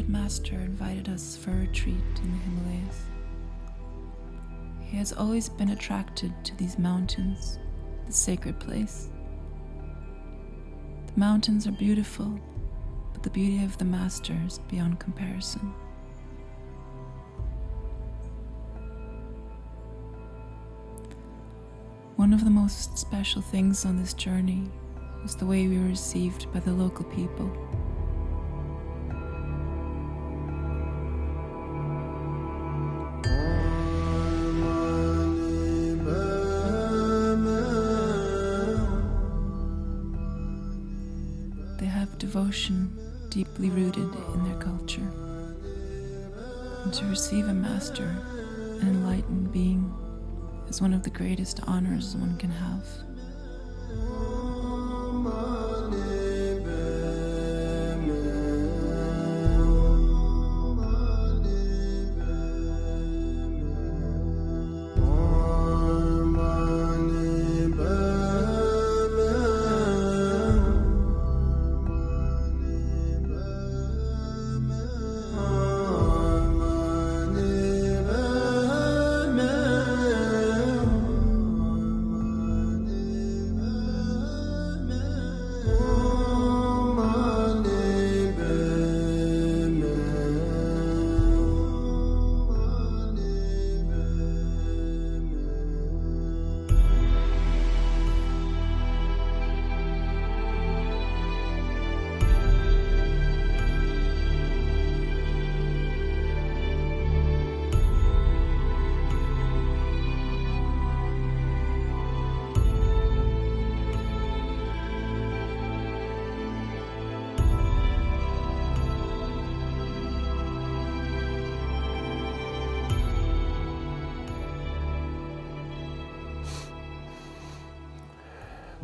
Master invited us for a retreat in the Himalayas. He has always been attracted to these mountains, the sacred place. The mountains are beautiful, but the beauty of the Master is beyond comparison. One of the most special things on this journey was the way we were received by the local people. Devotion deeply rooted in their culture, and to receive a master, an enlightened being, is one of the greatest honors one can have.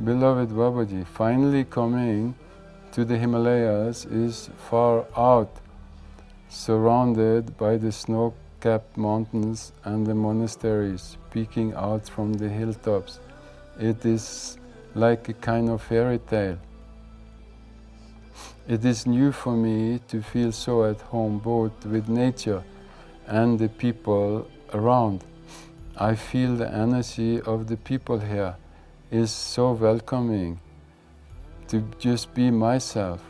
Beloved Babaji, finally coming to the Himalayas is far out, surrounded by the snow-capped mountains and the monasteries peeking out from the hilltops. It is like a kind of fairy tale. It is new for me to feel so at home both with nature and the people around. I feel the energy of the people here is so welcoming to just be myself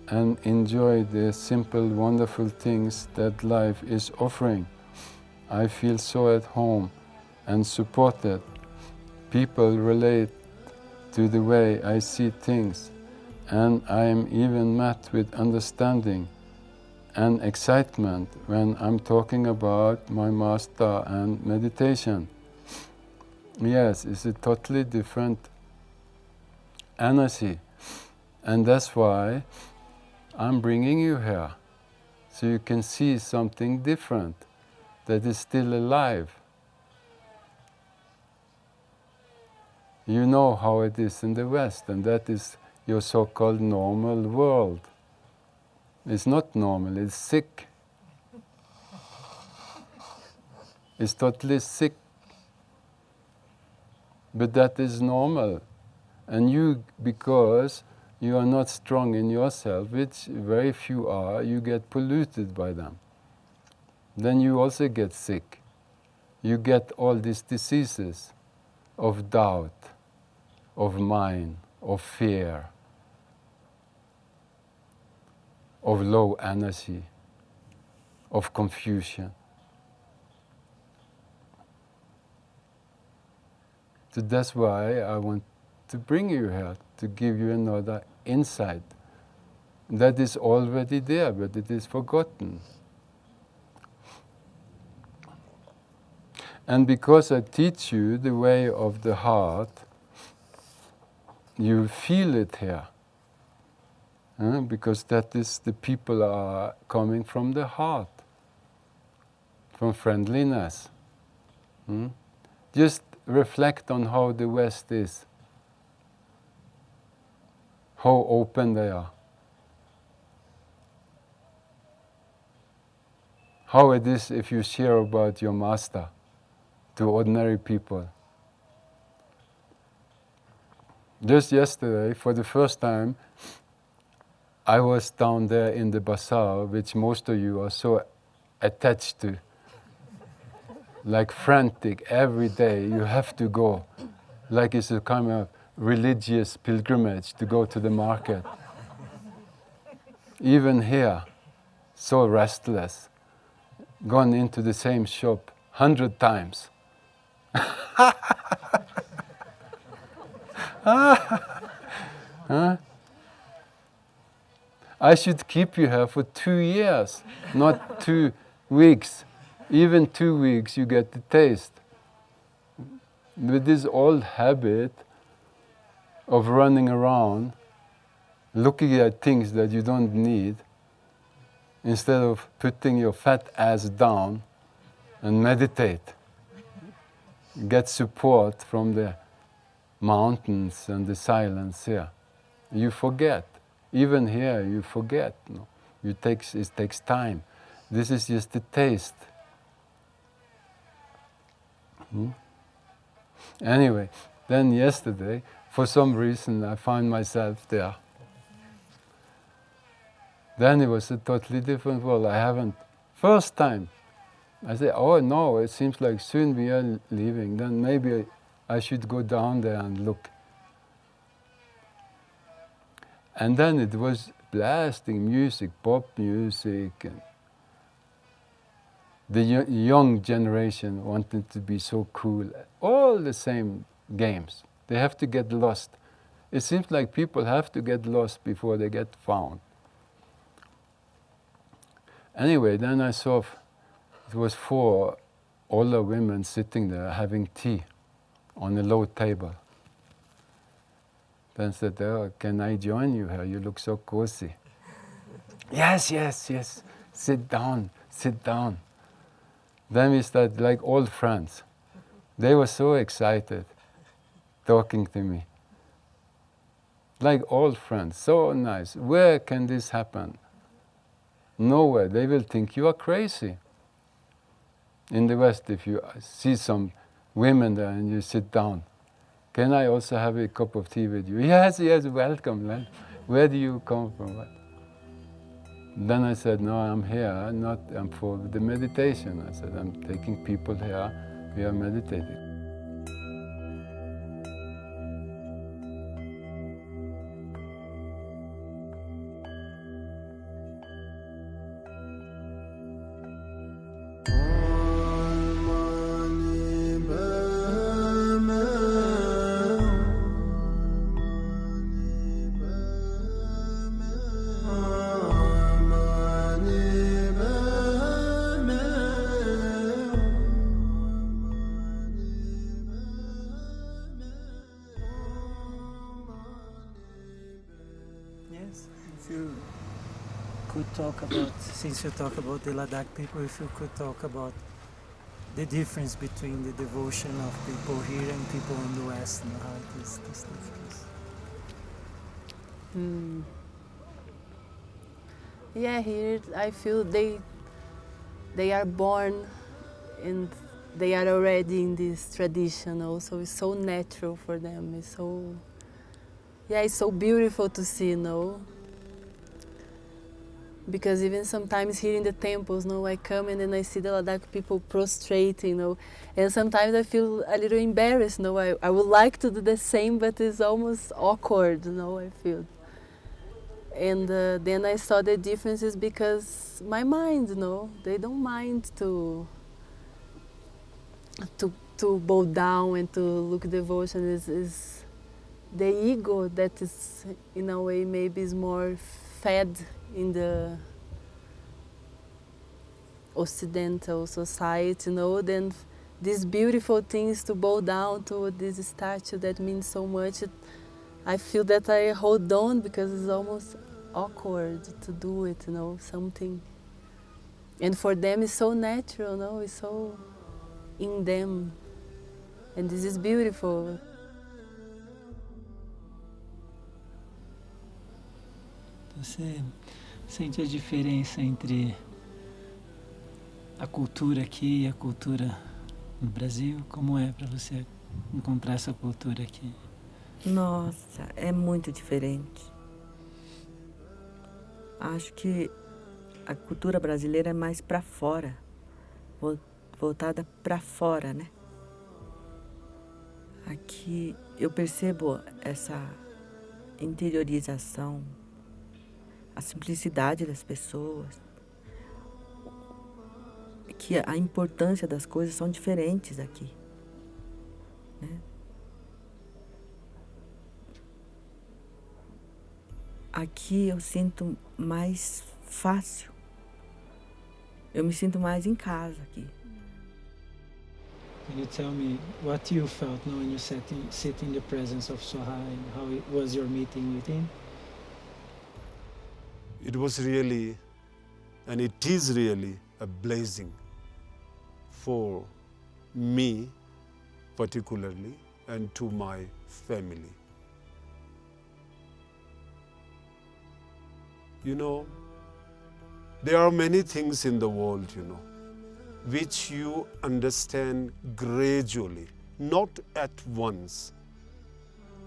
and enjoy the simple, wonderful things that life is offering. I feel so at home and supported. People relate to the way I see things, and I am even met with understanding and excitement when I'm talking about my master and meditation. Yes, it's a totally different energy, and that's why I'm bringing you here, so you can see something different that is still alive. You know how it is in the West, and that is your so-called normal world. It's not normal, it's sick. It's totally sick. But that is normal. And you, because you are not strong in yourself, which very few are, you get polluted by them. Then you also get sick. You get all these diseases of doubt, of mind, of fear, of low energy, of confusion. So that's why I want to bring you here, to give you another insight that is already there, but it is forgotten. And because I teach you the way of the heart, you feel it here. Because that is, the people are coming from the heart, from friendliness. Just reflect on how the West is, how open they are, how it is if you share about your master to ordinary people. Just yesterday, for the first time, I was down there in the bazaar, which most of you are so attached to. Like frantic, every day you have to go. Like it's a kind of religious pilgrimage to go to the market. Even here, so restless. Gone into the same shop 100 times. I should keep you here for 2 years, not 2 weeks. Even 2 weeks you get the taste. With this old habit of running around, looking at things that you don't need, instead of putting your fat ass down and meditate, get support from the mountains and the silence here. You forget. Even here you forget. No? It takes time. This is just the taste. Anyway, then yesterday, for some reason, I found myself there. Then it was a totally different world. I haven't, first time, I said, oh no, it seems like soon we are leaving. Then maybe I should go down there and look. And then it was blasting music, pop music, and the young generation wanted to be so cool. All the same games. They have to get lost. It seems like people have to get lost before they get found. Anyway, then I saw it was 4 older women sitting there having tea on a low table. Then said, oh, can I join you here? You look so cozy. Yes, yes, yes. Sit down, sit down. Then we started like old friends. They were so excited talking to me. Like old friends, so nice. Where can this happen? Nowhere. They will think you are crazy. In the West, if you see some women there and you sit down, can I also have a cup of tea with you? Yes, yes, welcome. Where do you come from? What? Then I said, no, I'm here, I'm for the meditation. I said, I'm taking people here, we are meditating. Talk about, since you talk about the Ladakh people, if you could talk about the difference between the devotion of people here and people in the West, and how it is this difference. Yeah, here I feel they are born in they are already in this tradition also. It's so natural for them. It's so, yeah, it's so beautiful to see, you know. Because even sometimes here in the temples, you know, I come and then I see the Ladakh people prostrating, you know, and sometimes I feel a little embarrassed, you know. I would like to do the same, but it's almost awkward, you know, I feel. And then I saw the differences because my mind, you know, they don't mind to bow down and to look devotion. Is the ego that is, in a way, maybe is more fed in the Occidental society, you know, then these beautiful things to bow down to this statue that means so much. I feel that I hold on because it's almost awkward to do it, you know, something. And for them it's so natural, you know, it's so in them. And this is beautiful. Você sente a diferença entre a cultura aqui e a cultura no Brasil? Como é para você encontrar essa cultura aqui? Nossa, é muito diferente. Acho que a cultura brasileira é mais para fora, voltada para fora, né? Aqui eu percebo essa interiorização, a simplicidade das pessoas, que a importância das coisas são diferentes aqui, né? Aqui eu sinto mais fácil, eu me sinto mais em casa aqui. Can you tell me what you felt now when you sit in the presence of Swaha and how it was your meeting with him? It was really, and it is really, a blessing for me particularly and to my family. You know, there are many things in the world, you know, which you understand gradually, not at once,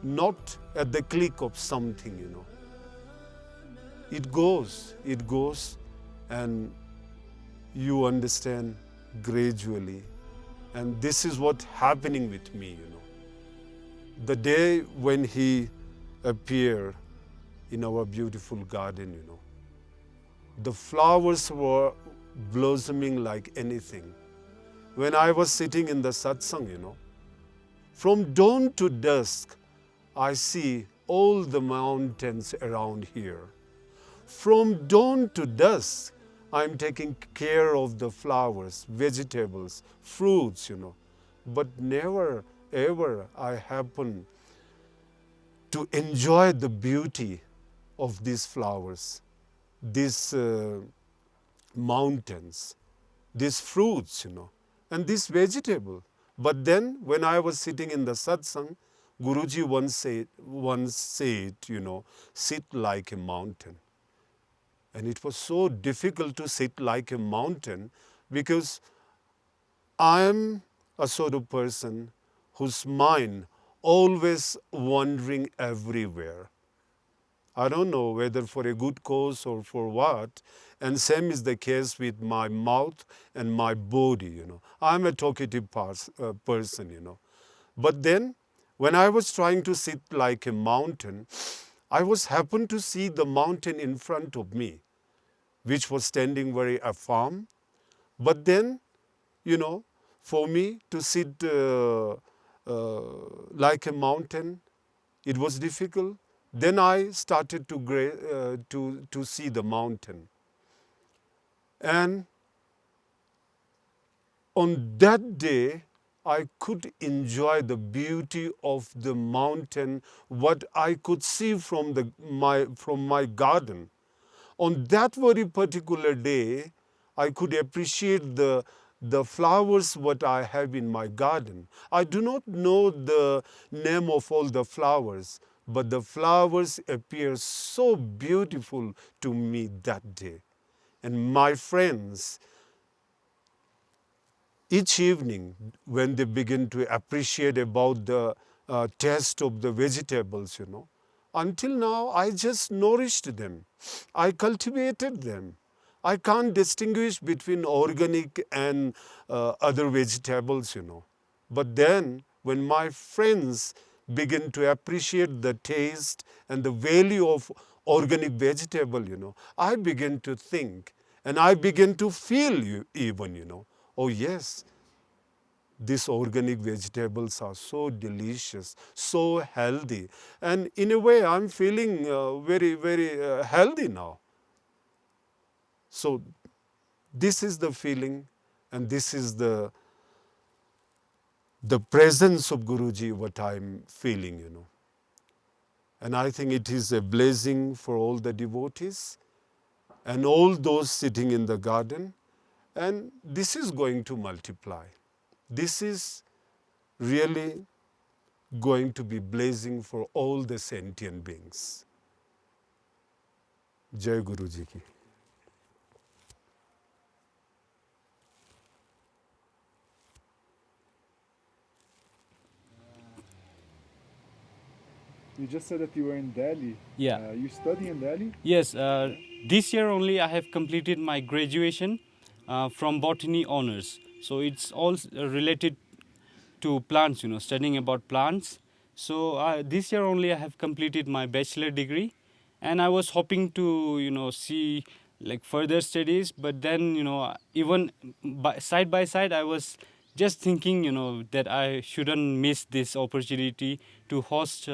not at the click of something, you know. It goes, and you understand gradually. And this is what's happening with me, you know. The day when he appeared in our beautiful garden, you know, the flowers were blossoming like anything. When I was sitting in the satsang, you know, from dawn to dusk, I see all the mountains around here. From dawn to dusk, I'm taking care of the flowers, vegetables, fruits, you know. But never, ever I happen to enjoy the beauty of these flowers, these mountains, these fruits, you know, and this vegetable. But then when I was sitting in the satsang, Guruji once said, you know, sit like a mountain. And it was so difficult to sit like a mountain because I am a sort of person whose mind always wandering everywhere. I don't know whether for a good cause or for what. And same is the case with my mouth and my body, you know. I'm a talkative person, you know. But then when I was trying to sit like a mountain, I was happened to see the mountain in front of me, which was standing very firm. But then, you know, for me to sit like a mountain, it was difficult. Then I started to see the mountain. And on that day, I could enjoy the beauty of the mountain, what I could see from my garden. On that very particular day, I could appreciate the flowers what I have in my garden. I do not know the name of all the flowers, but the flowers appear so beautiful to me that day. And my friends, each evening when they begin to appreciate about the taste of the vegetables, until now I just nourished them. I cultivated them. I can't distinguish between organic and other vegetables, But then when my friends begin to appreciate the taste and the value of organic vegetable, I begin to think and I begin to feel even, oh yes, these organic vegetables are so delicious, so healthy. And in a way, I'm feeling very, very healthy now. So this is the feeling and this is the presence of Guruji, what I'm feeling, And I think it is a blessing for all the devotees and all those sitting in the garden. And this is going to multiply. This is really going to be blessing for all the sentient beings. Jai Guruji ki. You just said that you were in Delhi. Yeah. You study in Delhi? Yes, this year only I have completed my graduation from botany honors. So it's all related to plants, studying about plants. So this year only I have completed my bachelor degree, and I was hoping to, see like further studies. But then, even side by side, I was just thinking, that I shouldn't miss this opportunity to host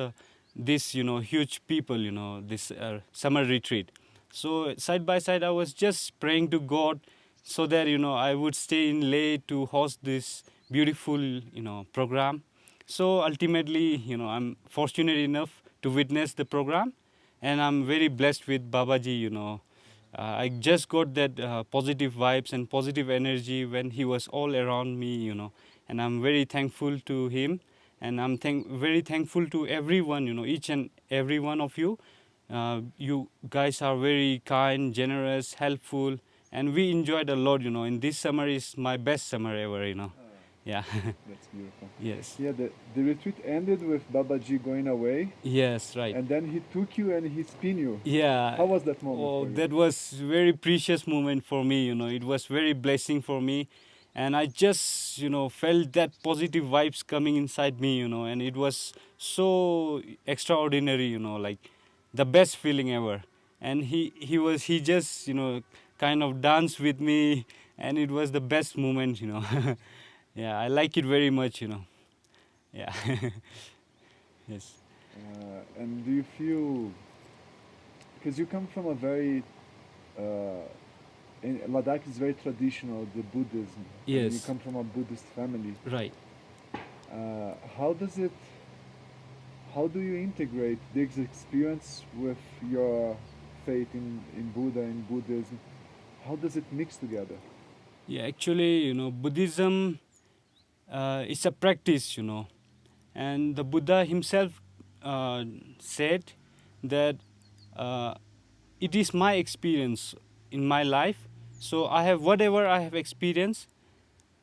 this, huge people, this summer retreat. So side by side, I was just praying to God so that, I would stay in Leh to host this beautiful, program. So ultimately, I'm fortunate enough to witness the program, and I'm very blessed with Babaji, I just got that positive vibes and positive energy when he was all around me, and I'm very thankful to him. And I'm very thankful to everyone, each and every one of you. You guys are very kind, generous, helpful, and we enjoyed a lot, And this summer is my best summer ever, Yeah. That's beautiful. Yes. Yeah, the retreat ended with Babaji going away. Yes, right. And then he took you and he spun you. Yeah. How was that moment Oh, for you? that was very precious moment for me, It was very blessing for me. And I just, felt that positive vibes coming inside me, And it was so extraordinary, like the best feeling ever. And he just, kind of danced with me, and it was the best moment, Yeah, I like it very much, Yeah. Yes. And do you feel, because you come from a very, Ladakh is very traditional, the Buddhism. Yes. And you come from a Buddhist family. Right. How do you integrate this experience with your faith in Buddha and Buddhism? How does it mix together? Yeah, actually, Buddhism is a practice, And the Buddha himself said that it is my experience in my life. So whatever I have experienced,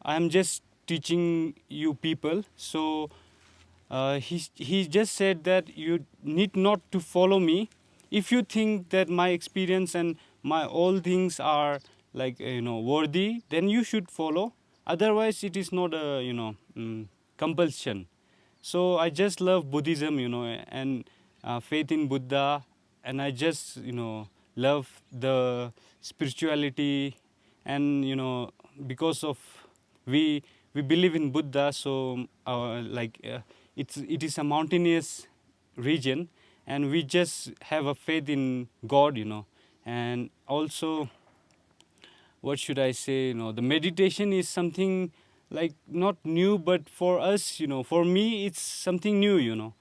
I am just teaching you people. So he just said that you need not to follow me. If you think that my experience and my all things are like worthy, then you should follow. Otherwise, it is not a compulsion. So I just love Buddhism, and faith in Buddha, and I just love the spirituality, and because of we believe in Buddha, so it is a mountainous region, and we just have a faith in God, and also, what should I say, the meditation is something like not new, but for us, for me, it's something new,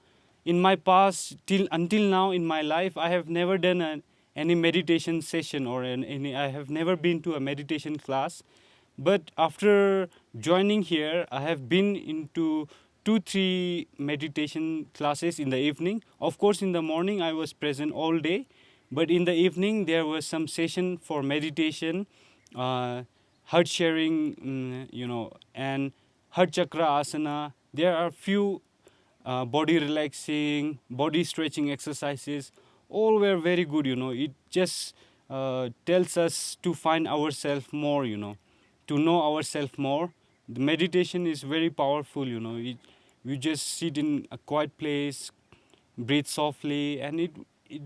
In my past, until now in my life, I have never done any meditation session or I have never been to a meditation class. But after joining here, I have been into 2-3 meditation classes in the evening. Of course, in the morning, I was present all day. But in the evening, there was some session for meditation, heart sharing, and heart chakra asana. There are few body relaxing, body stretching exercises. All were very good. It just tells us to find ourselves more. To know ourselves more. The meditation is very powerful. We just sit in a quiet place, breathe softly, and it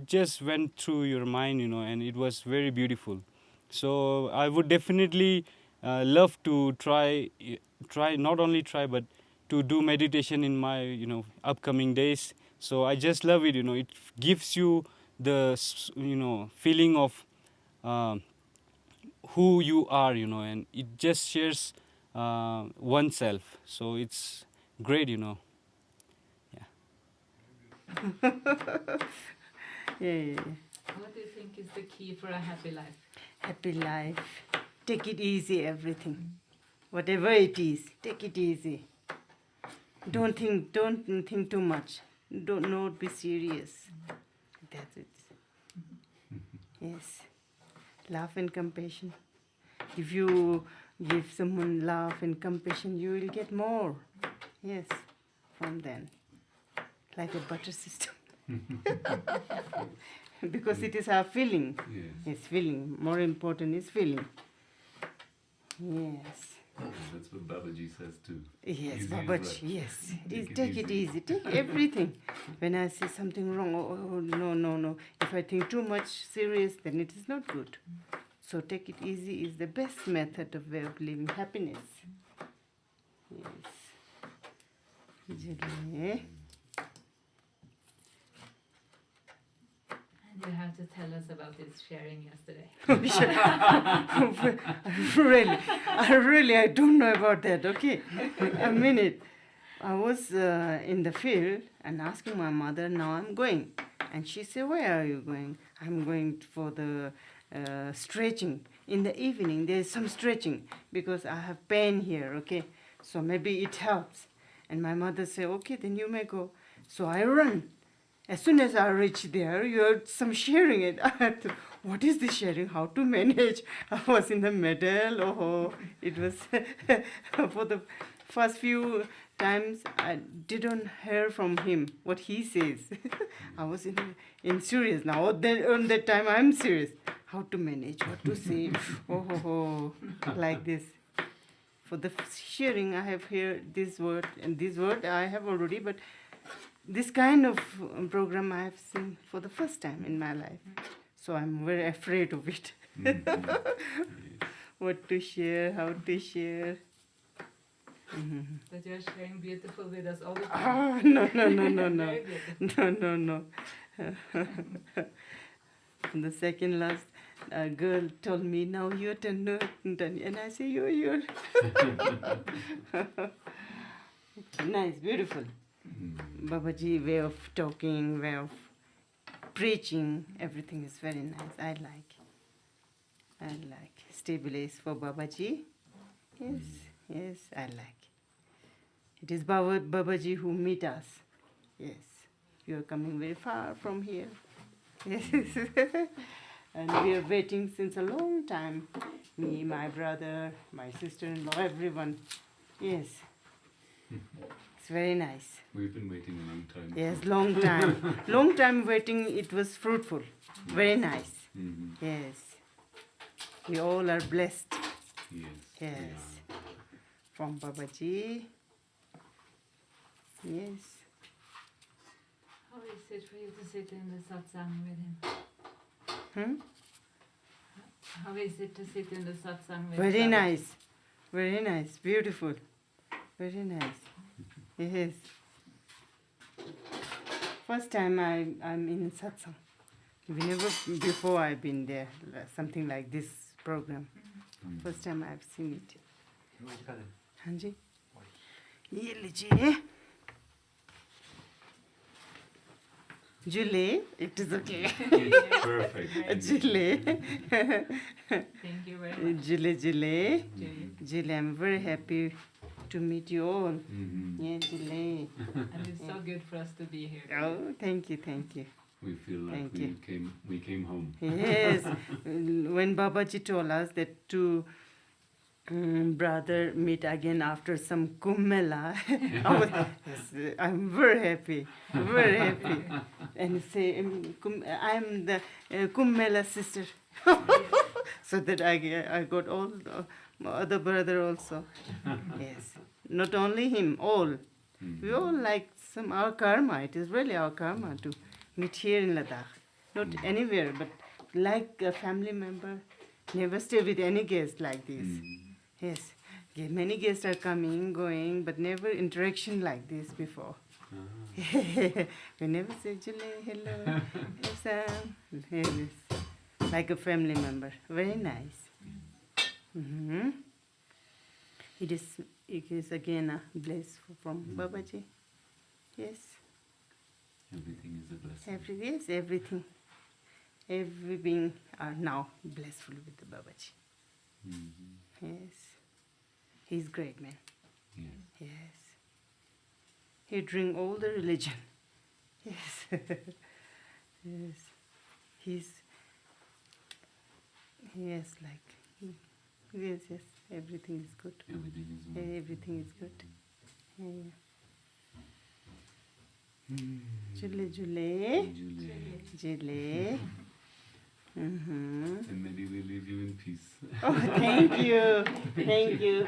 just went through your mind, and it was very beautiful. So I would definitely love to try, not only try, but to do meditation in my, upcoming days. So I just love it. It gives you the, feeling of who you are, and it just shares oneself. So it's great, Yeah. Yeah. What do you think is the key for a happy life? Happy life. Take it easy, everything. Whatever it is, take it easy. Don't think too much. Not be serious. That's it. Yes. Love and compassion. If you give someone love and compassion, you will get more. Yes. From then. Like a butter system. Because it is our feeling. Yes. It's feeling. More important is feeling. Yes. That's what Babaji says too. Yes, Easy Babaji, is right. yes. Take it easy. Take everything. When I say something wrong, no. If I think too much serious, then it is not good. So take it easy is the best method of way of living happiness. Yes. Jale. And you have to tell us about this sharing yesterday. Really, I don't know about that, okay? A minute. I was in the field and asking my mother, now I'm going. And she said, where are you going? I'm going for the stretching. In the evening, there's some stretching because I have pain here, okay? So maybe it helps. And my mother said, okay, then you may go. So I run. As soon as I reach there, you heard some sharing it. I had to, what is this sharing? How to manage? I was in the middle. Oh, it was for the first few times I didn't hear from him what he says. I was in serious now. On that time I'm serious. How to manage? What to say? Like this. For the sharing, I have heard this word, and this word I have already, but this kind of program I have seen for the first time in my life. So I'm very afraid of it. What to share, how to share. That you're sharing beautiful with us all the time. No. Very beautiful. No. The second last girl told me, now your turn, and I say, you're. Nice, beautiful. Babaji way of talking, way of preaching, everything is very nice. I like. Stabilize for Babaji. Yes, I like. It is Babaji who meet us. Yes, you are coming very far from here. Yes, and we are waiting since a long time. Me, my brother, my sister-in-law, everyone. Yes. It's very nice. We've been waiting a long time. Yes, long time. Long time waiting, it was fruitful. Very nice. Mm-hmm. Yes. We all are blessed. Yes. From Babaji. Yes. How is it for you to sit in the satsang with him? How is it to sit in the satsang with Very Baba? nice. Very nice. Beautiful. Very nice. Yes. First time I'm in satsang. Never before I've been there, something like this program. First time I've seen it. Hanji? Ye लीजिए. Julie, it is okay. Perfect. Julie. Thank you very much. Julie, I'm very happy to meet you all. Mm-hmm. Yeah, Julie. And it's so good for us to be here. Oh, thank you. We feel like we came home. Yes. When Babaji told us that to brother meet again after some Kumbh Mela. I'm very happy, very happy. And say, I'm the Kumbh Mela sister. So that I got all my other brother also. Yes, not only him, all. We all like our karma. It is really our karma to meet here in Ladakh. Not anywhere, but like a family member. Never stay with any guest like this. Yes, many guests are coming, going, but never interaction like this before. We never say, Julie, hello, Sam. Yes, like a family member. Very nice. It is again a bless from Babaji. Yes. Everything is a blessing. Yes, everything. Every being are now blissful with the Babaji. Yes. He's great man. Yes. He drink all the religion. Yes. Yes. Yes, like, yes, everything is good. Everything is good. Jule. And maybe we leave you in peace. Oh, thank you. Thank you.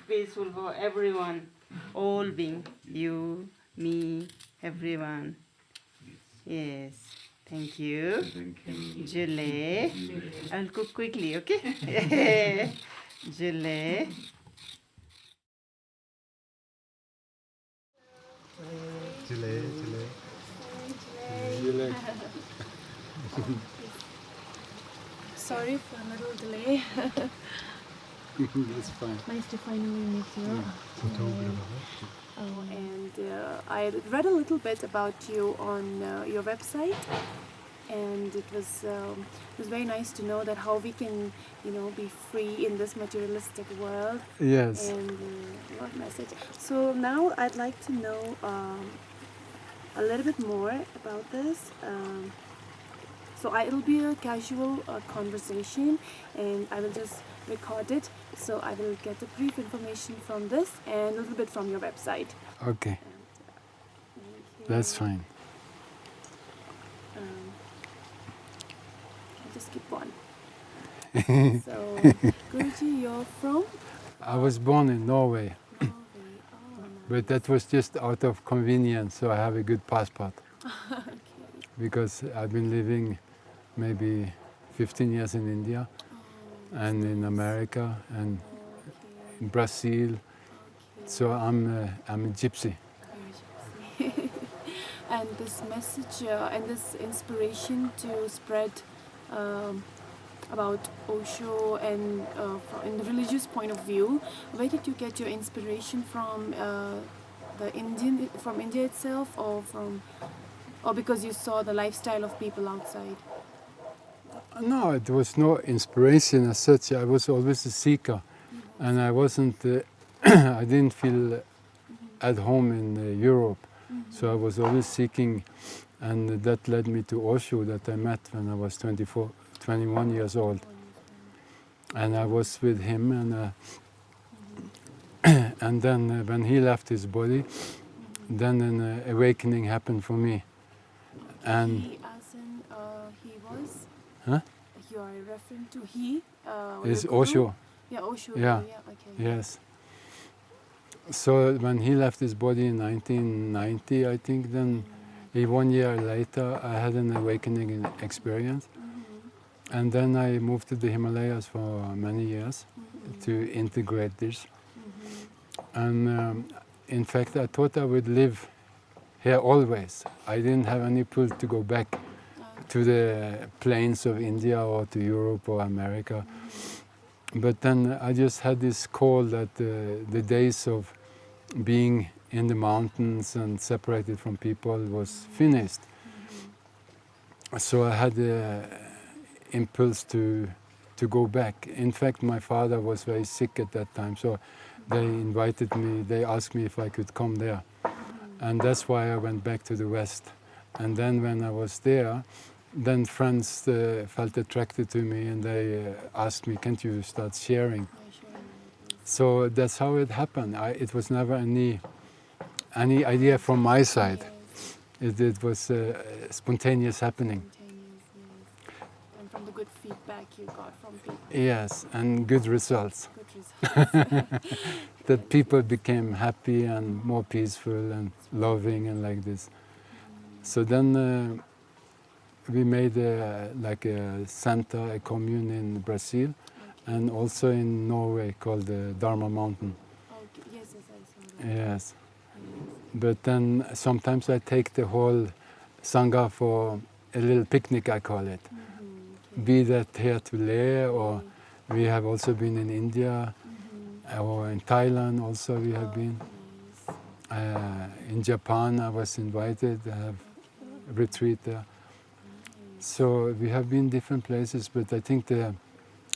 Peaceful for everyone. All being. You, me, everyone. Yes. Thank you. Thank you. Jule. I'll cook quickly, okay? Jule. Sorry for a little delay. That's fine. Nice to finally meet you. And I read a little bit about you on your website, and it was very nice to know that how we can, be free in this materialistic world. Yes. And what message? So now I'd like to know a little bit more about this. So it'll be a casual conversation, and I will just record it. So I will get a brief information from this and a little bit from your website. Okay. That's fine. I'll just keep on. So, Guruji, you're from? I was born in Norway. Nice. But that was just out of convenience, so I have a good passport. Okay. Because I've been living maybe 15 years in India, and in America, and in Brazil. So I'm a gypsy. And this message and this inspiration to spread about Osho and in the religious point of view, where did you get your inspiration from? From India itself, or because you saw the lifestyle of people outside? No, it was no inspiration as such. I was always a seeker, and I wasn't. I didn't feel at home in Europe, so I was always seeking, and that led me to Osho, that I met when I was 21 years old, and I was with him, and then when he left his body, then an awakening happened for me, and. He, as in, he was. Huh? You are referring to he? Is Osho. Yeah, Osho. Yeah. Okay. Yes. So when he left his body in 1990, I think, then 1 year later I had an awakening experience. And then I moved to the Himalayas for many years to integrate this. And in fact, I thought I would live here always. I didn't have any pull to go back to the plains of India or to Europe or America. But then I just had this call that the days of being in the mountains and separated from people was finished. So I had the impulse to go back. In fact, my father was very sick at that time, so they invited me, they asked me if I could come there. And that's why I went back to the West. And then when I was there, then friends felt attracted to me, and they asked me, can't you start sharing? So that's how it happened. It was never any idea from my side. It was spontaneous happening. And from the good feedback you got from people. Yes, and good results. Good results. That people became happy and more peaceful and loving and like this. So then we made like a center, a commune in Brazil, and also in Norway called the Dharma Mountain. Okay. Yes, I saw that. Yes. But then sometimes I take the whole Sangha for a little picnic, I call it. Be that here to Leh, or we have also been in India, or in Thailand also we have been. In Japan I was invited, I have a retreat there. So we have been different places, but I think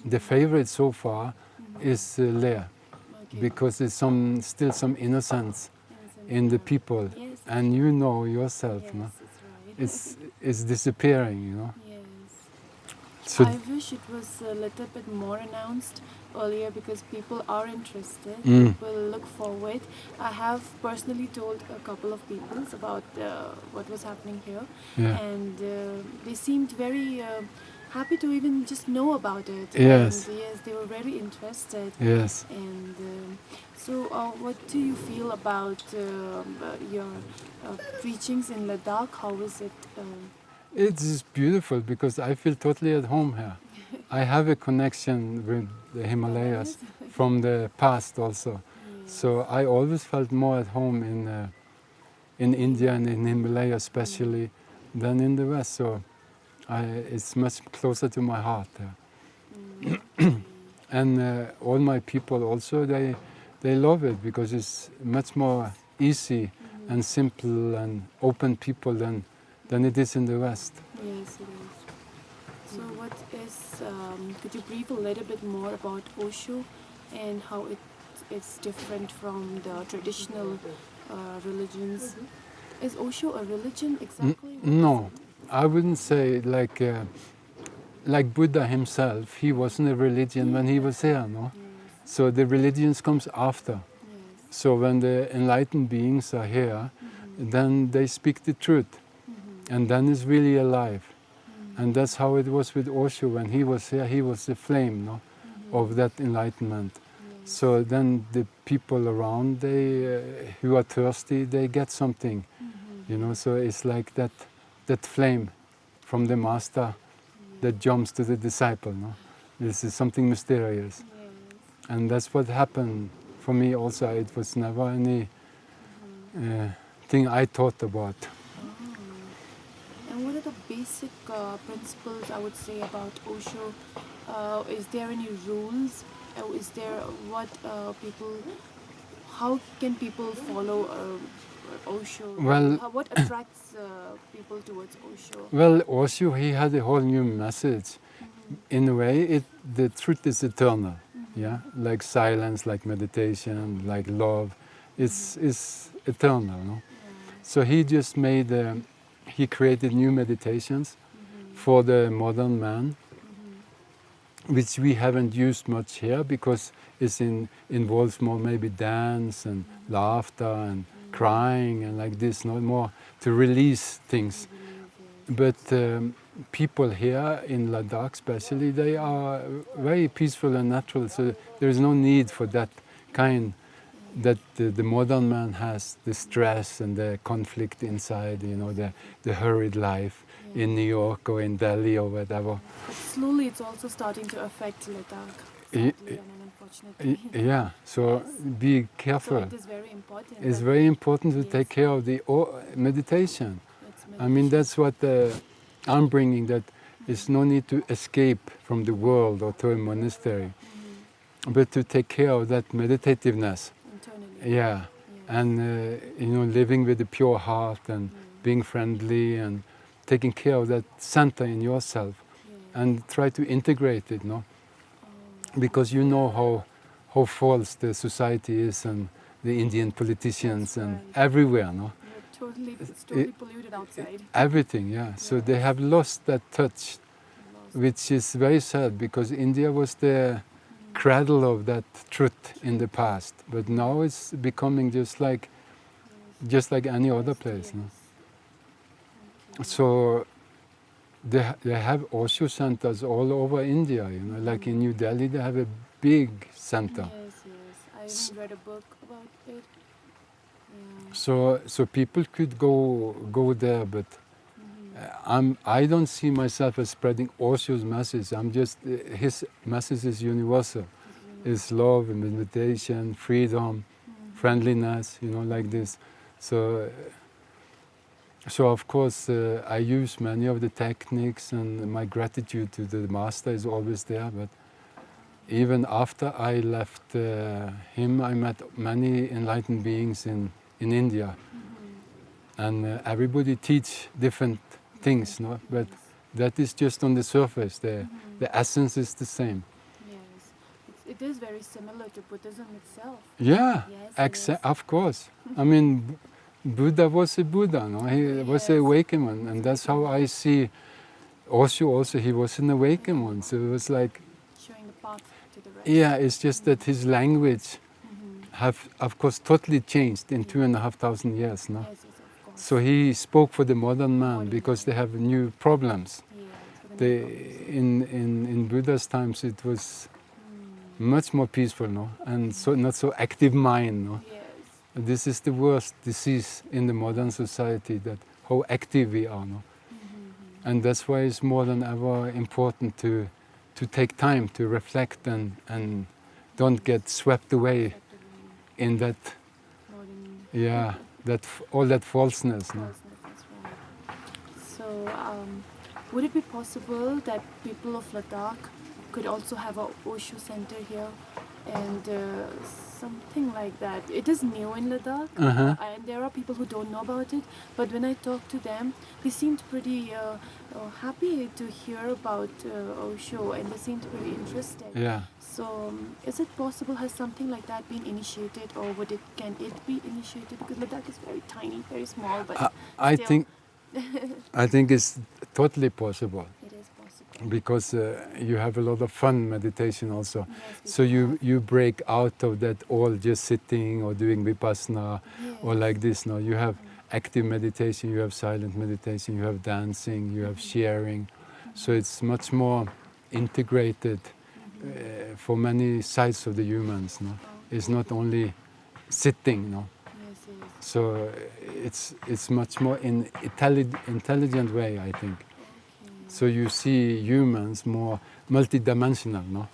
the favorite so far is Leh, because there's still some innocence in the people, and you know yourself, no? It's disappearing, you know. So I wish it was a little bit more announced earlier, because people are interested. People look forward. I have personally told a couple of people about what was happening here, and they seemed very happy to even just know about it. Yes. And yes, they were very interested. Yes. And so, what do you feel about your preachings in Ladakh? How is it? It's beautiful because I feel totally at home here. I have a connection with the Himalayas from the past also. So I always felt more at home in India and in Himalaya especially than in the West. So it's much closer to my heart there. And all my people also, they love it because it's much more easy and simple and open people than it is in the West. Yes, it is. So what is, could you brief a little bit more about Osho and how it's different from the traditional religions? Is Osho a religion exactly? No, I wouldn't say like Buddha himself. He wasn't a religion when he was here, no? So the religions comes after. So when the enlightened beings are here, then they speak the truth. And then it's really alive. And that's how it was with Osho. When he was here, he was the flame, no, of that enlightenment. So then the people around, who are thirsty, they get something, you know. So it's like that flame from the master that jumps to the disciple, no. This is something mysterious. And that's what happened for me also. It was never any thing I thought about. And what are the basic principles, I would say, about Osho? Is there any rules? Is there how can people follow Osho? Well, what attracts people towards Osho? Well, Osho, he had a whole new message. In a way, the truth is eternal. Yeah, like silence, like meditation, like love, it's eternal. No? So he just he created new meditations for the modern man, which we haven't used much here because it involves more maybe dance and laughter and crying and like this, not more to release things. But people here in Ladakh especially, they are very peaceful and natural, so there is no need for that kind that the modern man has, the stress and the conflict inside, you know, the hurried life in New York or in Delhi or whatever. But slowly it's also starting to affect Ladakh, sadly and unfortunately. Yeah, so be careful. So it is very important. It's very important to take care of the meditation. I mean, that's what I'm bringing, that there's no need to escape from the world or to a monastery, but to take care of that meditativeness. Yeah, and you know, living with a pure heart and being friendly and taking care of that center in yourself, and try to integrate it, no? Because you know how false the society is and the Indian politicians and everywhere, no? It's totally polluted outside. Everything, yeah. So they have lost that touch, which is very sad because India was the cradle of that truth in the past. But now it's becoming just like any other place. No? So they have Osho centers all over India. You know, like in New Delhi, they have a big center. Yes. I even read a book about it. So people could go there, but I don't see myself as spreading Osho's message. I'm just his message is universal. It's love, meditation, freedom, friendliness. You know, like this. So of course I use many of the techniques, and my gratitude to the master is always there. But even after I left him, I met many enlightened beings in India, and everybody teach different things, no? But that is just on the surface. The essence is the same. Yes, it is very similar to Buddhism itself. Yeah, yes. Of course. I mean, Buddha was a Buddha, no? He was an awakened one, and that's how I see Osho. Also, he was an awakened one. So it was like showing the path to the rest. Yeah, it's just that his language have, of course, totally changed in 2,500 years, no? Yes, of course. So he spoke for the modern man because they have new problems. In Buddha's times, it was much more peaceful, no, and so not so active mind, no. Yes. This is the worst disease in the modern society, that how active we are, no. And that's why it's more than ever important to take time to reflect and don't get swept away in that, all that falseness. No? So, would it be possible that people of Ladakh could also have a Osho center here, and something like that? It is new in Ladakh, and there are people who don't know about it. But when I talk to them, they seemed pretty happy to hear about Osho, and they seemed pretty interested. Yeah. So, is it possible? Has something like that been initiated, or can it be initiated? Because Ladakh is very tiny, very small, but I still. think it's totally possible. It is possible. Because you have a lot of fun meditation also. Yes, So you break out of that all just sitting or doing vipassana or like this. No, you have active meditation, you have silent meditation, you have dancing, you have sharing. So it's much more integrated for many sides of the humans. No, it's not only sitting. No. So it's much more in intelligent way, I think. So you see humans more multidimensional, no?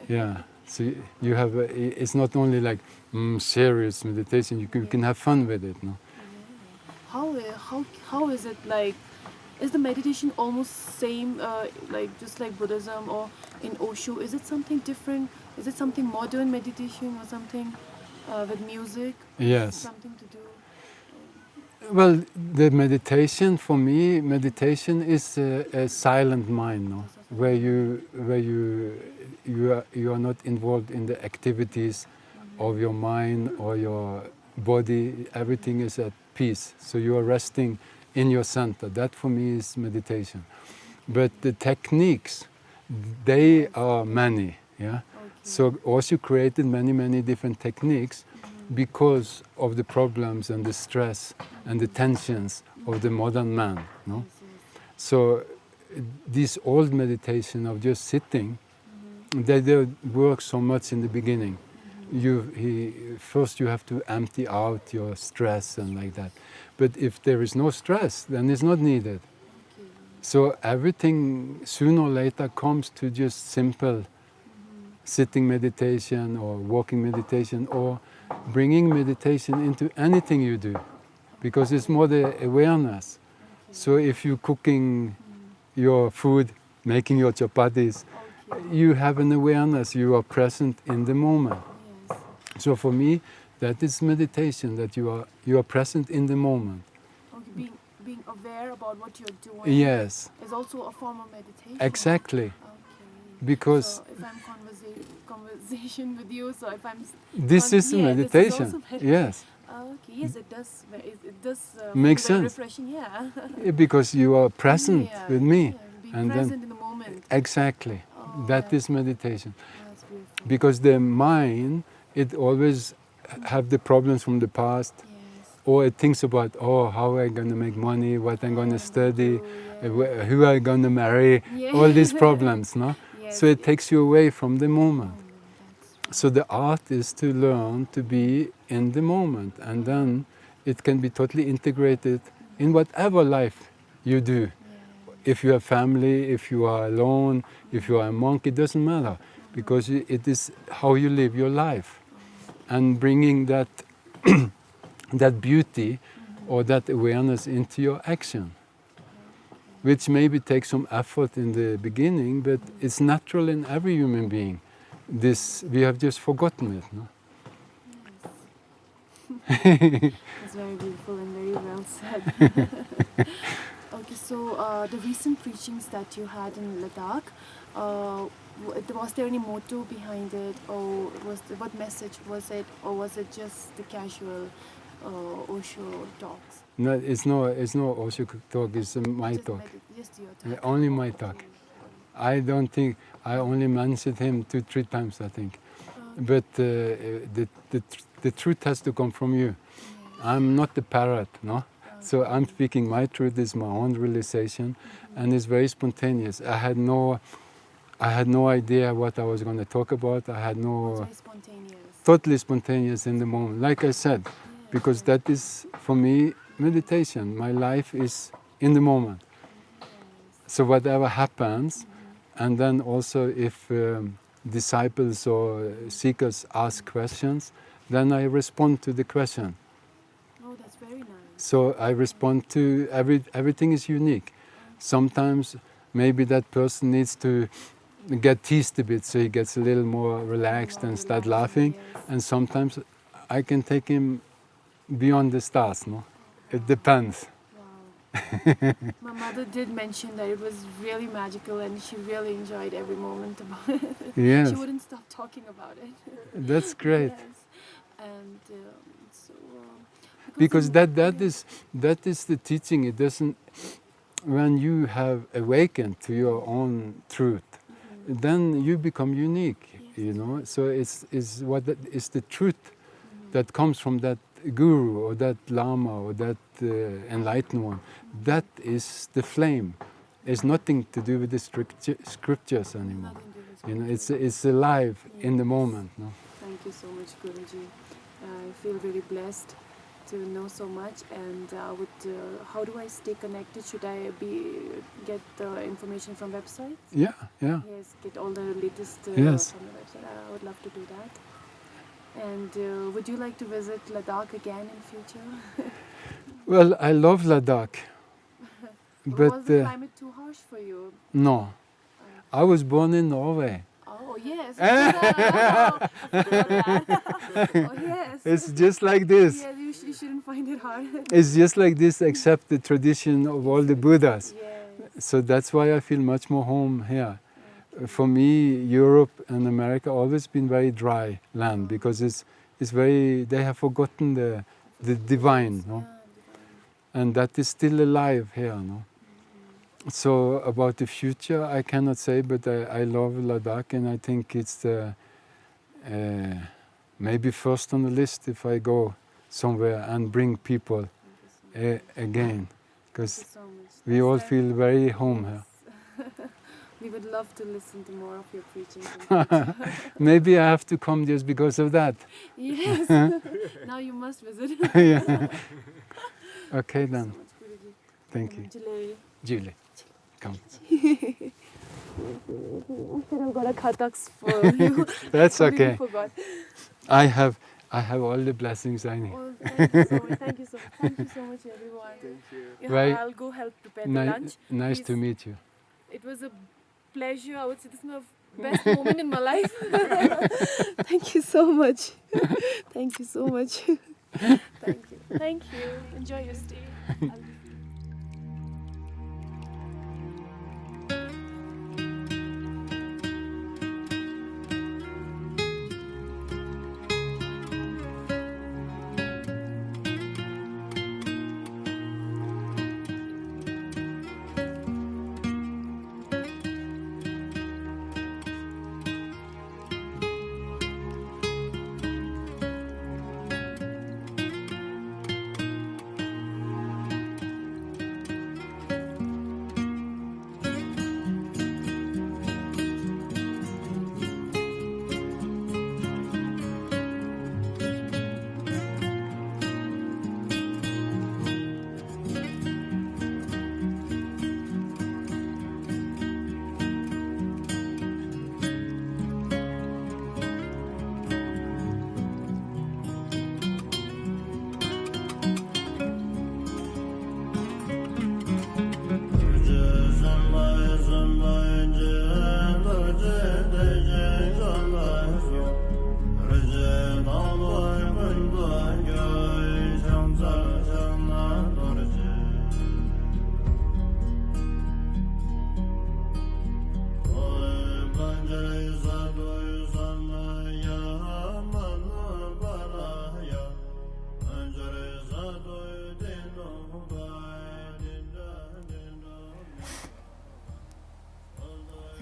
Yeah. So you have it's not only like serious meditation. You can have fun with it, no? How is it like? Is the meditation almost same, just like Buddhism or in Osho? Is it something different? Is it something modern meditation or something with music? Yes. Something to do. Well, the meditation for me, meditation is a silent mind, no? Where you are not involved in the activities of your mind or your body. Everything is at peace. So you are resting in your center. That for me is meditation. But the techniques, they are many. Yeah. So also created many different techniques because of the problems and the stress and the tensions of the modern man. No? So this old meditation of just sitting, they don't work so much in the beginning. First you have to empty out your stress and like that. But if there is no stress, then it's not needed. So everything sooner or later comes to just simple sitting meditation or walking meditation or bringing meditation into anything you do, because it's more the awareness. So if you're cooking your food, making your chapatis, you have an awareness, you are present in the moment. So for me, that is meditation, that you are present in the moment. Okay, being aware about what you're doing. Yes. Is also a form of meditation. Exactly. Okay. Because so if I'm conversation with you, so if I'm this is meditation. This is also yes. Okay. Yes, it does. It does make sense. Refreshing, yeah. Because you are present with me, being and present then in the moment. Exactly. That is meditation. That's beautiful. Because the mind, it always have the problems from the past, or it thinks about, oh, how am I going to make money, what I'm going to study, who I'm going to marry, all these problems, no? So it takes you away from the moment. So the art is to learn to be in the moment, and then it can be totally integrated in whatever life you do. If you have family, if you are alone, if you are a monk, it doesn't matter, because it is how you live your life, and bringing that that beauty or that awareness into your action, which maybe takes some effort in the beginning, but it's natural in every human being. This, we have just forgotten it, no? It's very beautiful and very well said. Okay, so the recent preachings that you had in Ladakh, was there any motto behind it, or what message was it, or was it just the casual Osho talks? No, it's no Osho talk, it's my Just talk. Just your talk. Only my talk. I don't think, I only mentioned him 2-3 times, I think. But the truth has to come from you. I'm not the parrot, no? So I'm speaking my truth, is my own realization, and it's very spontaneous. I had no idea what I was going to talk about. I had no... Totally spontaneous in the moment, like I said, because that is, for me, meditation. My life is in the moment. So whatever happens, and then also if disciples or seekers ask questions, then I respond to the question. Oh, that's very nice. So I respond to everything is unique. Sometimes maybe that person needs to get teased a bit, so he gets a little more relaxed and start laughing. And sometimes I can take him beyond the stars, no? It depends. My mother did mention that it was really magical and she really enjoyed every moment about it. Yes. She wouldn't stop talking about it. That's great. Yes. And so... because that is the teaching. It doesn't... When you have awakened to your own truth, then you become unique, you know. So it's the truth that comes from that guru or that lama or that enlightened one. That is the flame. It's nothing to do with the scriptures anymore. You know, it's alive in the moment. No? Thank you so much, Guruji. I feel very blessed to know so much. And how do I stay connected? Should I get the information from websites? Yeah. Yes, get all the latest from the website. I would love to do that. And would you like to visit Ladakh again in future? Well, I love Ladakh. But was the climate too harsh for you? No. I was born in Norway. Oh, yes. Oh, yes. It's just like this. Yeah, you shouldn't find it hard. It's just like this, except the tradition of all the Buddhas. Yes. So that's why I feel much more home here. For me, Europe and America always been very dry land, because it's very, they have forgotten the divine, no? And that is still alive here, no? So about the future, I cannot say, but I love Ladakh, and I think it's maybe first on the list if I go somewhere and bring people again, because we all feel very home here. We would love to listen to more of your preaching. Maybe I have to come just because of that. Yes. Now you must visit. Yeah. Okay then. Thank you. Julie, come. I said I've got a khataks for you. That's I okay. forgot. I have all the blessings I need. Oh, thank you so much. Thank you so much. Thank you so much, everyone. Thank you. Yeah, Right. I'll go help prepare the lunch. Nice Please. to meet you. It was a pleasure. I would say this is my best moment in my life. Thank you so much. Thank you so much. Thank you. Thank you. Enjoy your stay.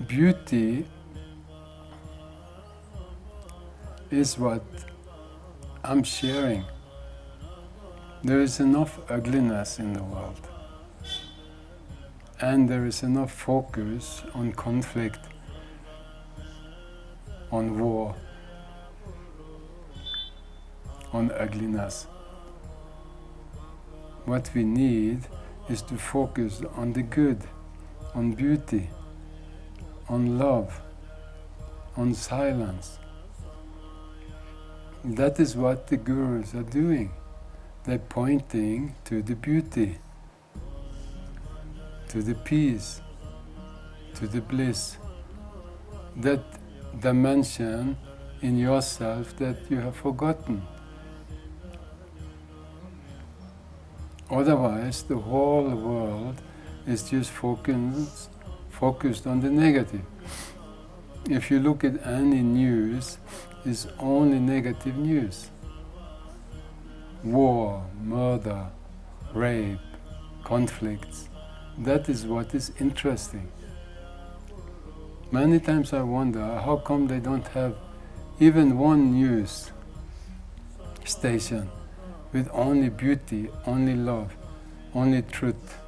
beauty is what I'm sharing. There is enough ugliness in the world, and there is enough focus on conflict, on war, on ugliness. What we need is to focus on the good, on beauty, on love, on silence. That is what the gurus are doing. They're pointing to the beauty, to the peace, to the bliss, that dimension in yourself that you have forgotten. Otherwise, the whole world is just focused on the negative. If you look at any news, it's only negative news. War, murder, rape, conflicts. That is what is interesting. Many times I wonder how come they don't have even one news station with only beauty, only love, only truth.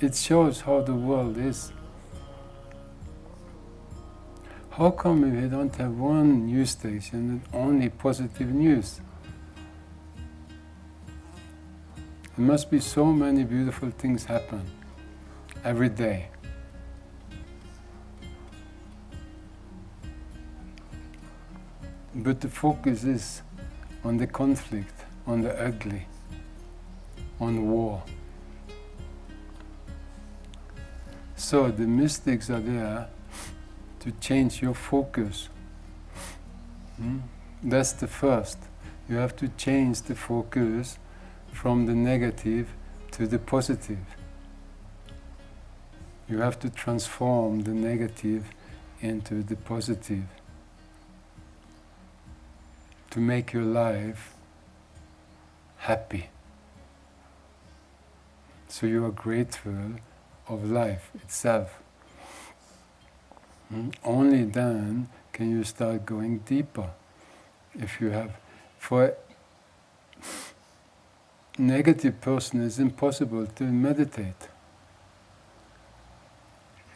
It shows how the world is. How come we don't have one news station with only positive news? There must be so many beautiful things happen every day. But the focus is on the conflict, on the ugly, on war. So the mystics are there to change your focus. That's the first. You have to change the focus from the negative to the positive. You have to transform the negative into the positive to make your life happy. So you are grateful of life itself. Only then can you start going deeper. If you have, for a negative person, it's impossible to meditate.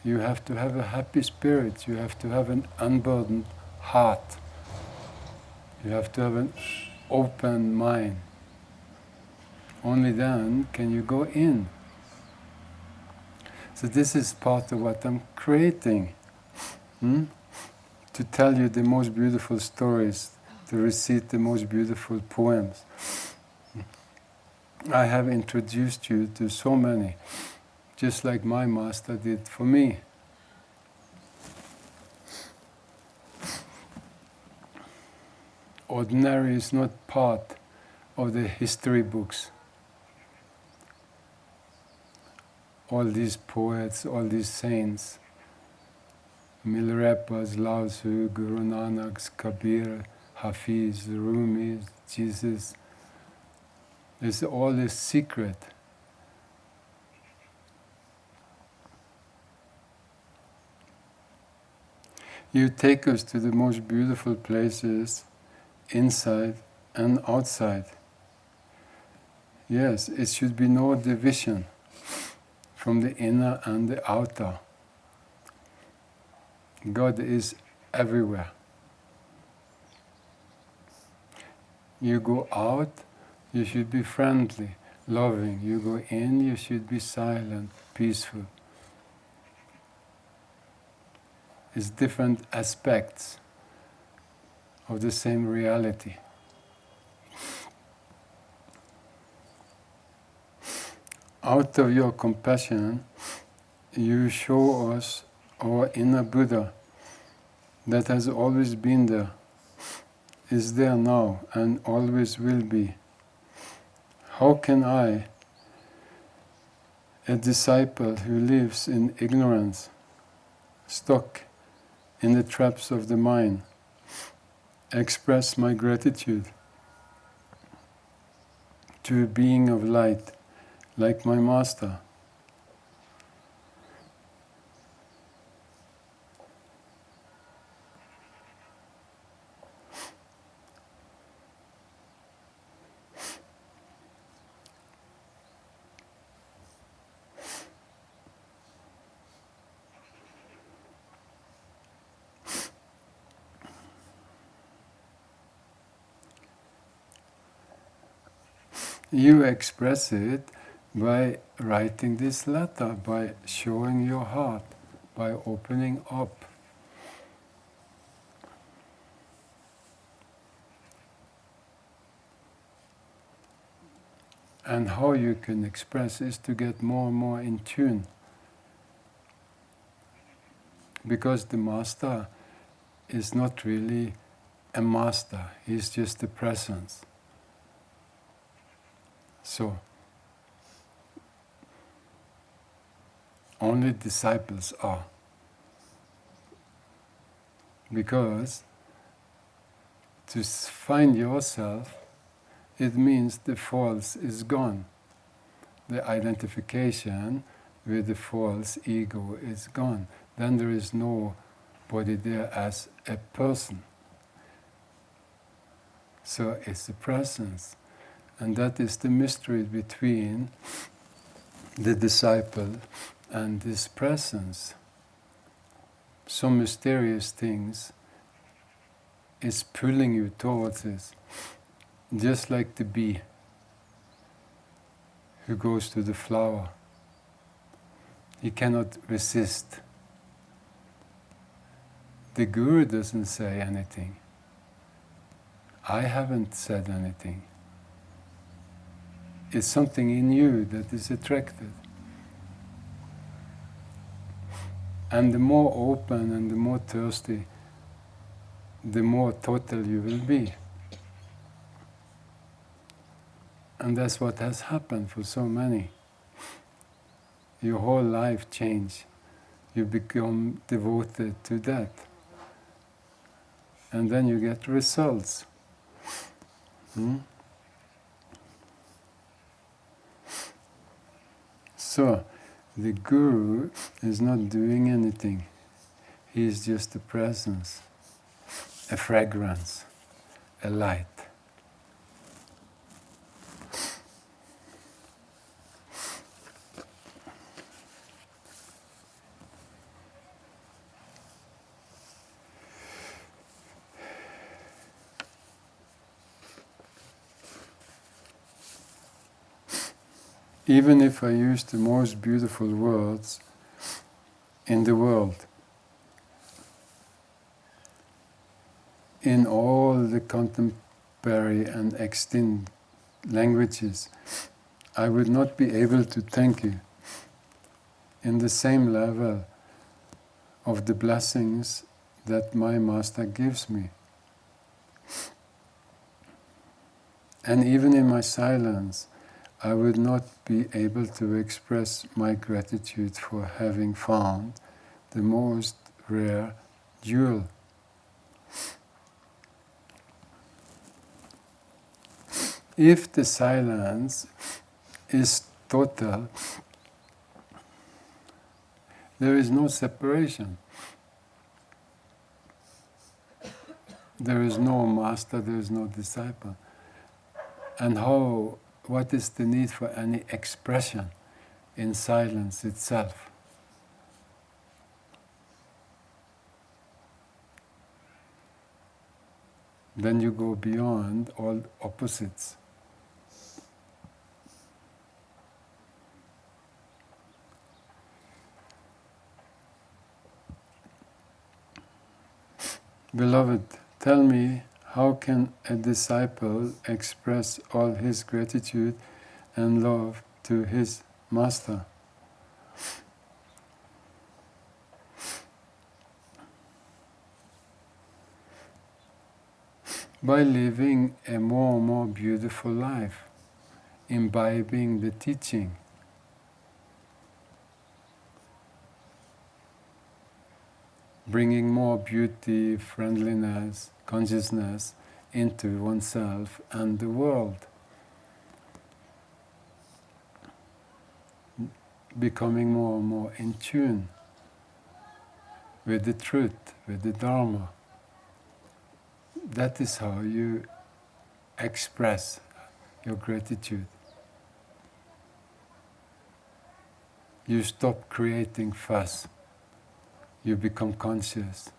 You have to have a happy spirit, you have to have an unburdened heart, you have to have an open mind. Only then can you go in. So this is part of what I'm creating. To tell you the most beautiful stories, to recite the most beautiful poems. I have introduced you to so many, just like my master did for me. Ordinary is not part of the history books. All these poets, all these saints, Milarepas, Lao Tzu, Guru Nanak, Kabir, Hafiz, Rumi, Jesus. It's all a secret. You take us to the most beautiful places, inside and outside. Yes, it should be no division from the inner and the outer. God is everywhere. You go out, you should be friendly, loving. You go in, you should be silent, peaceful. It's different aspects of the same reality. Out of your compassion, you show us our inner Buddha that has always been there, is there now and always will be. How can I, a disciple who lives in ignorance, stuck in the traps of the mind, express my gratitude to a being of light like my master? You express it by writing this letter, by showing your heart, by opening up. And how you can express is to get more and more in tune. Because the master is not really a master, he's just a presence. So, only disciples are. Because to find yourself, it means the false is gone. The identification with the false ego is gone. Then there is nobody there as a person. So it's the presence. And that is the mystery between the disciple and this presence. Some mysterious things is pulling you towards it. Just like the bee who goes to the flower. He cannot resist. The guru doesn't say anything. I haven't said anything. It's something in you that is attracted. And the more open and the more thirsty, the more total you will be. And that's what has happened for so many. Your whole life change. You become devoted to that. And then you get results. So, the guru is not doing anything. He is just a presence, a fragrance, a light. Even if I use the most beautiful words in the world, in all the contemporary and extinct languages, I would not be able to thank you in the same level of the blessings that my master gives me. And even in my silence, I would not be able to express my gratitude for having found the most rare jewel. If the silence is total, there is no separation. There is no master, there is no disciple. And what is the need for any expression in silence itself? Then you go beyond all opposites. Beloved, tell me, how can a disciple express all his gratitude and love to his master? By living a more and more beautiful life, imbibing the teaching. Bringing more beauty, friendliness, consciousness into oneself and the world. Becoming more and more in tune with the truth, with the Dharma. That is how you express your gratitude. You stop creating fuss. You become conscious.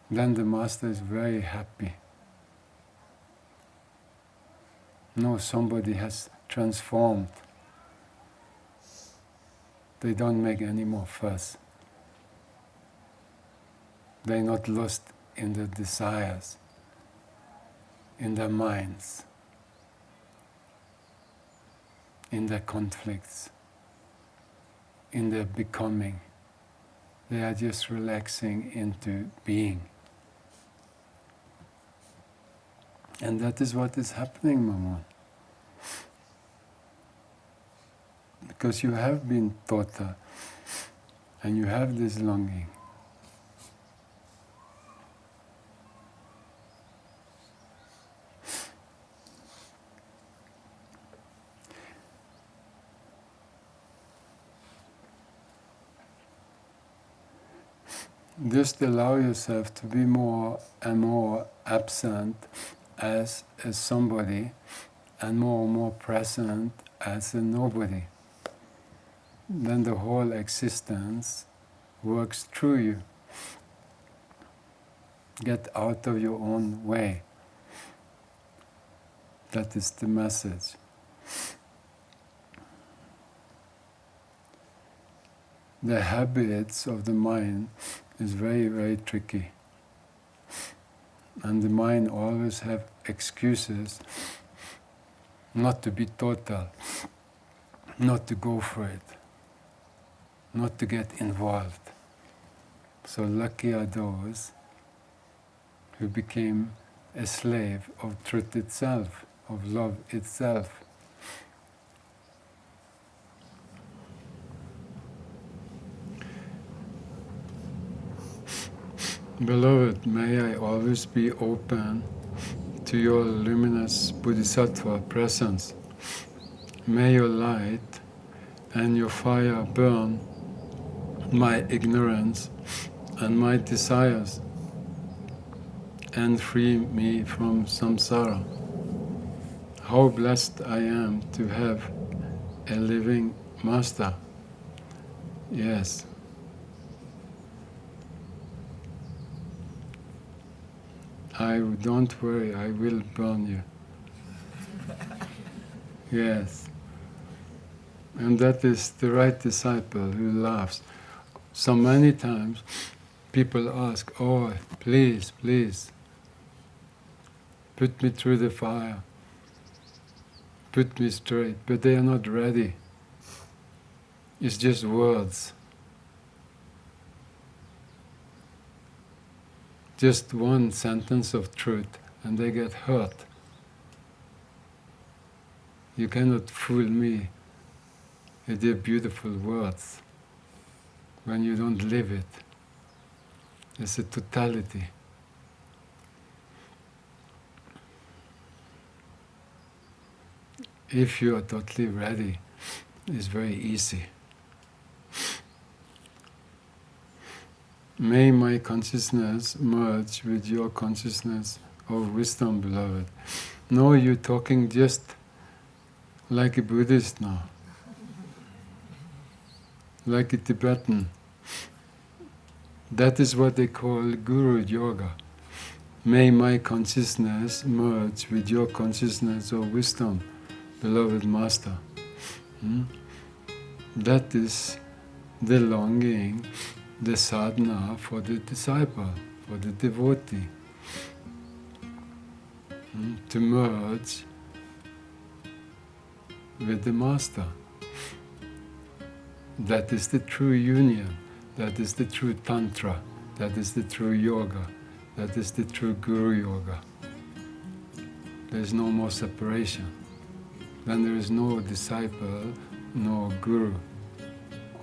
Then the master is very happy. No, somebody has transformed. They don't make any more fuss. They're not lost in their desires, in their minds, in their conflicts, in their becoming. They are just relaxing into being. And that is what is happening, Maman. Because you have been taught and you have this longing. Just allow yourself to be more and more absent as a somebody and more present as a nobody. Then the whole existence works through you. Get out of your own way. That is the message. The habits of the mind is very, very tricky. And the mind always have excuses not to be total, not to go for it, not to get involved. So lucky are those who became a slave of truth itself, of love itself. Beloved, may I always be open to your luminous Bodhisattva presence. May your light and your fire burn my ignorance and my desires and free me from samsara. How blessed I am to have a living master. Yes. Don't worry, I will burn you. Yes. And that is the right disciple who laughs. So many times people ask, oh, please, please, put me through the fire, put me straight, but they are not ready. It's just words. Just one sentence of truth and they get hurt. You cannot fool me with your beautiful words when you don't live it. It's a totality. If you are totally ready, it's very easy. May my consciousness merge with your consciousness of wisdom, beloved. No, you're talking just like a Buddhist now, like a Tibetan. That is what they call Guru Yoga. May my consciousness merge with your consciousness of wisdom, beloved Master. That is the longing, the sadhana for the disciple, for the devotee, to merge with the Master. That is the true union, that is the true Tantra, that is the true yoga, that is the true Guru Yoga. There is no more separation. Then there is no disciple, no Guru,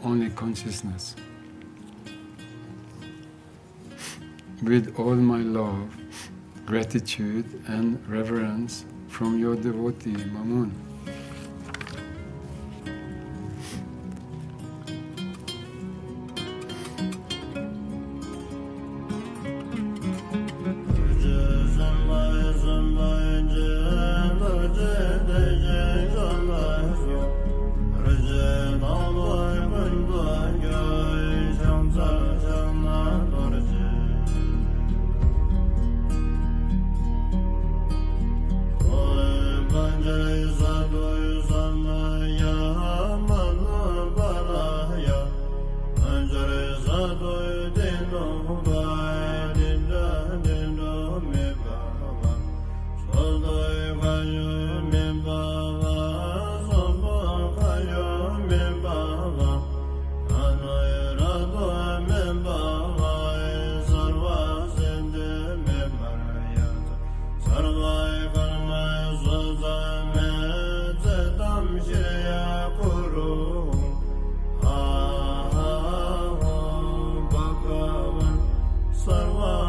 only consciousness. With all my love, gratitude and reverence from your devotee, Mamun. Bye. Banjara